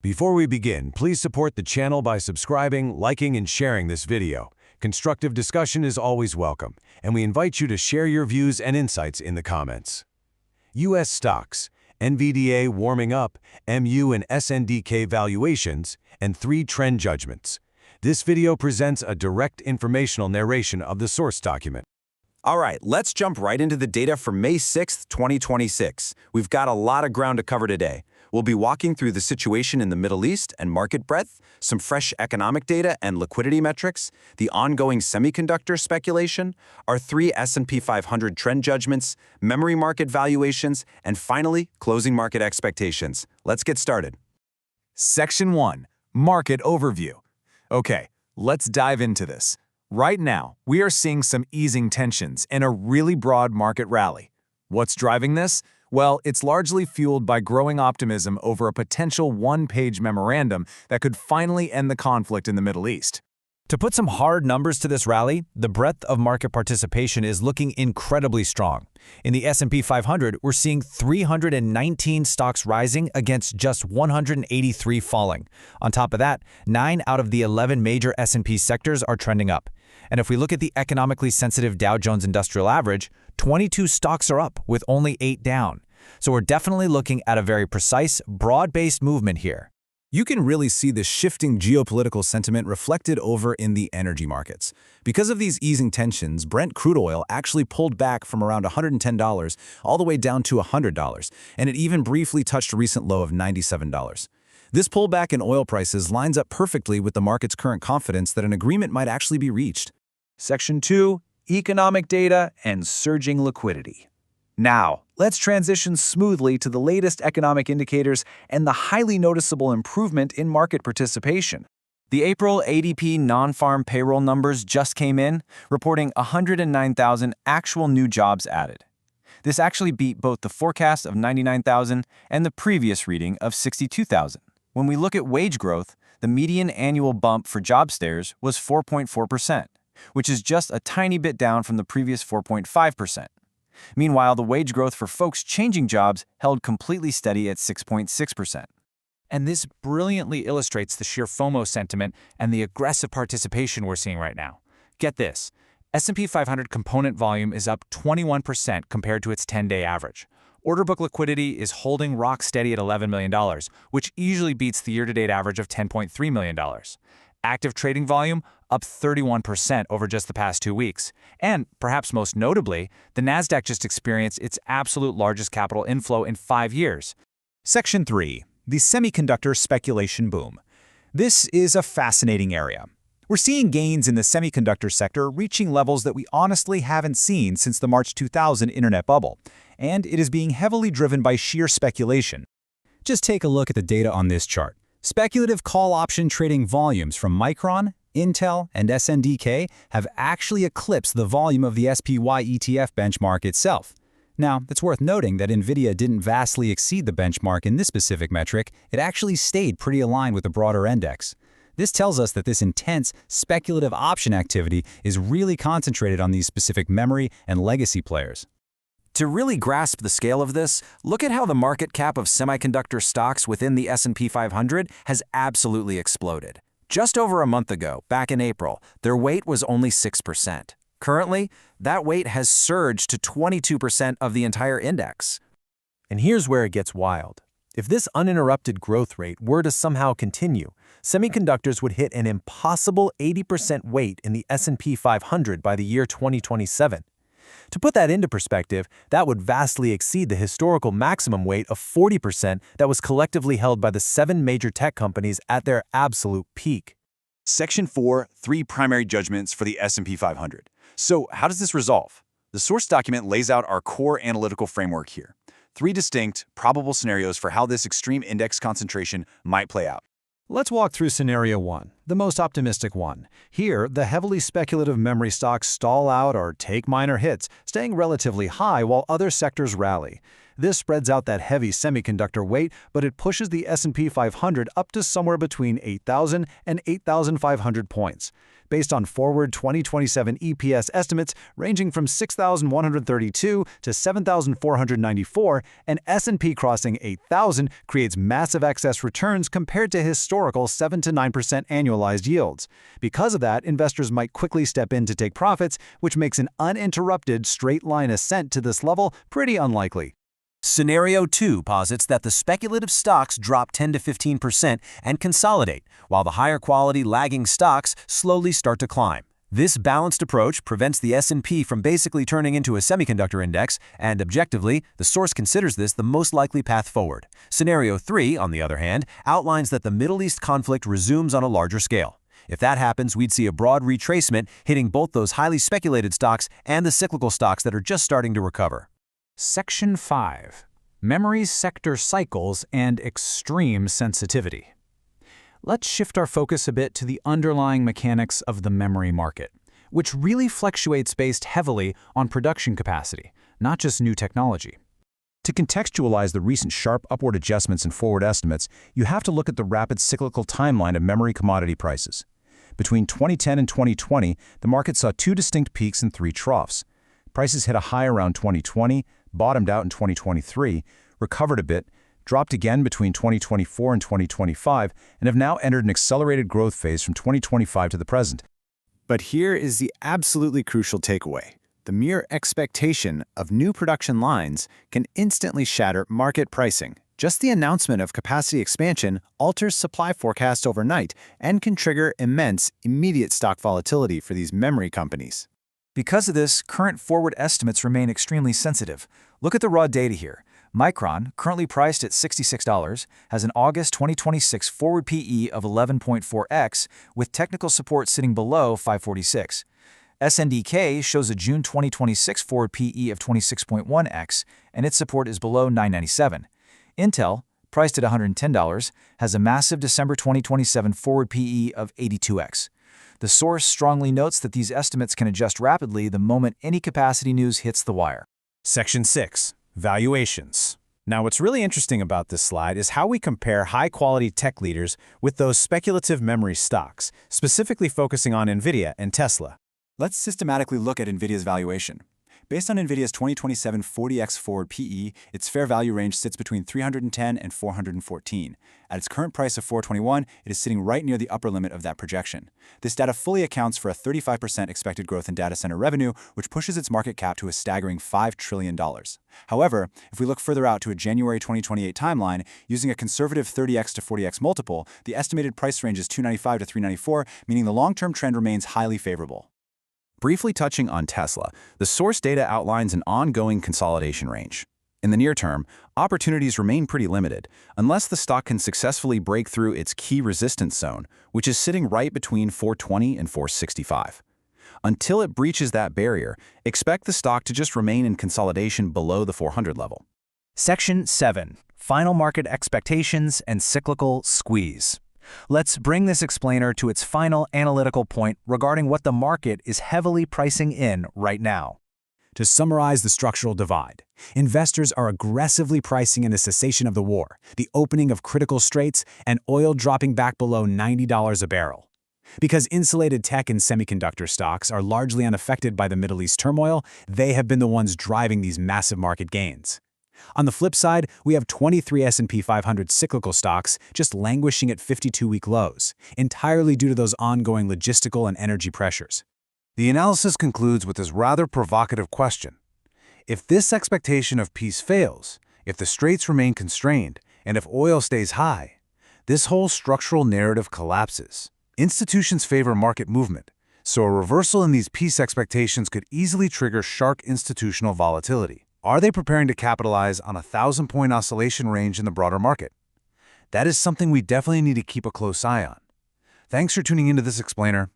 Before we begin, please support the channel by subscribing, liking, and sharing this video. Constructive discussion is always welcome, and we invite you to share your views and insights in the comments. U.S. stocks, NVDA warming up, MU and SNDK valuations, and 3 trend judgments. This video presents a direct informational narration of the source document. All right, let's jump right into the data for May 6th, 2026. We've got a lot of ground to cover today. We'll be walking through the situation in the Middle East and market breadth, some fresh economic data and liquidity metrics, the ongoing semiconductor speculation, our 3 S&P 500 trend judgments, memory market valuations, and finally, closing market expectations. Let's get started. Section 1. Market Overview. Okay, let's dive into this. Right now, we are seeing some easing tensions and a really broad market rally. What's driving this? Well, it's largely fueled by growing optimism over a potential one-page memorandum that could finally end the conflict in the Middle East. To put some hard numbers to this rally, the breadth of market participation is looking incredibly strong. In the S&P 500, we're seeing 319 stocks rising against just 183 falling. On top of that, 9 out of the 11 major S&P sectors are trending up. And if we look at the economically sensitive Dow Jones Industrial Average, 22 stocks are up, with only 8 down. So we're definitely looking at a very precise, broad-based movement here. You can really see the shifting geopolitical sentiment reflected over in the energy markets. Because of these easing tensions, Brent crude oil actually pulled back from around $110 all the way down to $100, and it even briefly touched a recent low of $97. This pullback in oil prices lines up perfectly with the market's current confidence that an agreement might actually be reached. Section 2. Economic data and surging liquidity. Now, let's transition smoothly to the latest economic indicators and the highly noticeable improvement in market participation. The April ADP non-farm payroll numbers just came in, reporting 109,000 actual new jobs added. This actually beat both the forecast of 99,000 and the previous reading of 62,000. When we look at wage growth, the median annual bump for job starters was 4.4%, which is just a tiny bit down from the previous 4.5%. Meanwhile, the wage growth for folks changing jobs held completely steady at 6.6%. And this brilliantly illustrates the sheer FOMO sentiment and the aggressive participation we're seeing right now. Get this, S&P 500 component volume is up 21% compared to its 10-day average. Order book liquidity is holding rock steady at $11 million, which easily beats the year-to-date average of $10.3 million. Active trading volume up 31% over just the past 2 weeks. And, perhaps most notably, the Nasdaq just experienced its absolute largest capital inflow in 5 years. Section 3. The Semiconductor Speculation Boom. This is a fascinating area. We're seeing gains in the semiconductor sector reaching levels that we honestly haven't seen since the March 2000 internet bubble, and it is being heavily driven by sheer speculation. Just take a look at the data on this chart. Speculative call option trading volumes from Micron, Intel, and SNDK have actually eclipsed the volume of the SPY ETF benchmark itself. Now, it's worth noting that NVIDIA didn't vastly exceed the benchmark in this specific metric. It actually stayed pretty aligned with the broader index. This tells us that this intense, speculative option activity is really concentrated on these specific memory and legacy players. To really grasp the scale of this, look at how the market cap of semiconductor stocks within the S&P 500 has absolutely exploded. Just over a month ago, back in April, their weight was only 6%. Currently, that weight has surged to 22% of the entire index. And here's where it gets wild. If this uninterrupted growth rate were to somehow continue, semiconductors would hit an impossible 80% weight in the S&P 500 by the year 2027. To put that into perspective, that would vastly exceed the historical maximum weight of 40% that was collectively held by the 7 major tech companies at their absolute peak. Section 4. 3 primary judgments for the S&P 500. So, how does this resolve? The source document lays out our core analytical framework here. 3 distinct, probable scenarios for how this extreme index concentration might play out. Let's walk through Scenario 1, the most optimistic one. Here, the heavily speculative memory stocks stall out or take minor hits, staying relatively high while other sectors rally. This spreads out that heavy semiconductor weight, but it pushes the S&P 500 up to somewhere between 8,000 and 8,500 points. Based on forward 2027 EPS estimates ranging from 6,132 to 7,494, an S&P crossing 8,000 creates massive excess returns compared to historical 7 to 9% annualized yields. Because of that, investors might quickly step in to take profits, which makes an uninterrupted straight-line ascent to this level pretty unlikely. Scenario 2 posits that the speculative stocks drop 10 to 15% and consolidate, while the higher-quality lagging stocks slowly start to climb. This balanced approach prevents the S&P from basically turning into a semiconductor index, and objectively, the source considers this the most likely path forward. Scenario 3, on the other hand, outlines that the Middle East conflict resumes on a larger scale. If that happens, we'd see a broad retracement hitting both those highly speculated stocks and the cyclical stocks that are just starting to recover. Section 5. Memory sector cycles and extreme sensitivity. Let's shift our focus a bit to the underlying mechanics of the memory market, which really fluctuates based heavily on production capacity, not just new technology. To contextualize the recent sharp upward adjustments in forward estimates, you have to look at the rapid cyclical timeline of memory commodity prices. Between 2010 and 2020, the market saw 2 distinct peaks and 3 troughs. Prices hit a high around 2020, bottomed out in 2023, recovered a bit, dropped again between 2024 and 2025, and have now entered an accelerated growth phase from 2025 to the present. But here is the absolutely crucial takeaway. The mere expectation of new production lines can instantly shatter market pricing. Just the announcement of capacity expansion alters supply forecasts overnight and can trigger immense, immediate stock volatility for these memory companies. Because of this, current forward estimates remain extremely sensitive. Look at the raw data here. Micron, currently priced at $66, has an August 2026 forward PE of 11.4x, with technical support sitting below 546. SNDK shows a June 2026 forward PE of 26.1x, and its support is below 997. Intel, priced at $110, has a massive December 2027 forward PE of 82x. The source strongly notes that these estimates can adjust rapidly the moment any capacity news hits the wire. Section 6. Valuations. Now, what's really interesting about this slide is how we compare high-quality tech leaders with those speculative memory stocks, specifically focusing on NVIDIA and Tesla. Let's systematically look at NVIDIA's valuation. Based on NVIDIA's 2027 40x forward PE, its fair value range sits between 310 and 414. At its current price of 421, it is sitting right near the upper limit of that projection. This data fully accounts for a 35% expected growth in data center revenue, which pushes its market cap to a staggering $5 trillion. However, if we look further out to a January 2028 timeline, using a conservative 30x to 40x multiple, the estimated price range is 295 to 394, meaning the long-term trend remains highly favorable. Briefly touching on Tesla, the source data outlines an ongoing consolidation range. In the near term, opportunities remain pretty limited, unless the stock can successfully break through its key resistance zone, which is sitting right between 420 and 465. Until it breaches that barrier, expect the stock to just remain in consolidation below the 400 level. Section 7. Final market expectations and cyclical squeeze. Let's bring this explainer to its final analytical point regarding what the market is heavily pricing in right now. To summarize the structural divide, investors are aggressively pricing in the cessation of the war, the opening of critical straits, and oil dropping back below $90 a barrel. Because insulated tech and semiconductor stocks are largely unaffected by the Middle East turmoil, they have been the ones driving these massive market gains. On the flip side, we have 23 S&P 500 cyclical stocks just languishing at 52-week lows, entirely due to those ongoing logistical and energy pressures. The analysis concludes with this rather provocative question. If this expectation of peace fails, if the straits remain constrained, and if oil stays high, this whole structural narrative collapses. Institutions favor market movement, so a reversal in these peace expectations could easily trigger sharp institutional volatility. Are they preparing to capitalize on a 1,000-point oscillation range in the broader market? That is something we definitely need to keep a close eye on. Thanks for tuning into this explainer,